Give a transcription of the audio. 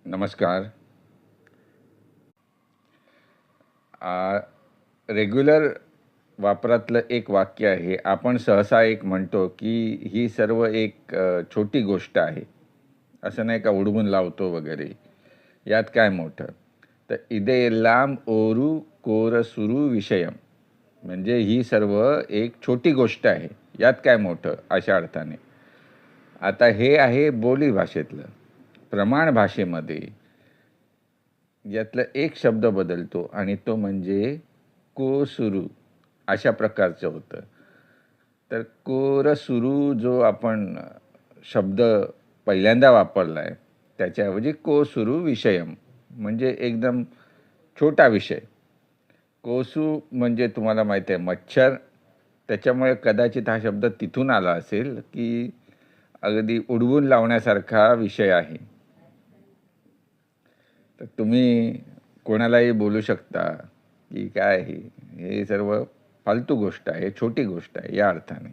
नमस्कार. रेग्युलर वापरातलं एक वाक्य आहे. आपण सहसा एक म्हणतो, की ही सर्व एक छोटी गोष्ट आहे. असं नाही का उडवून लावतो वगैरे. यात काय मोठं? तर इदेल्लाम ओरू कोरसुरू विषयम. म्हणजे ही सर्व एक छोटी गोष्ट आहे. यात काय मोठं? अशा अर्थाने. आता हे आहे बोली भाषेतलं. प्रमाण भाषेमध्ये यातला एक शब्द बदलतो आणि तो म्हणजे कोसुरू अशा प्रकारचं होतं. तर कोरसुरू जो आपण शब्द पहिल्यांदा वापरला आहे त्याच्याऐवजी कोसुरू विषयम म्हणजे एकदम छोटा विषय. कोसू म्हणजे तुम्हाला माहीत आहे मच्छर, त्याच्यामुळे कदाचित हा शब्द तिथून आला असेल की अगदी उडवून लावण्यासारखा विषय आहे. तर तुम्ही कोणालाही बोलू शकता की काय हे सर्व फालतू गोष्ट आहे, छोटी गोष्ट आहे या अर्थाने.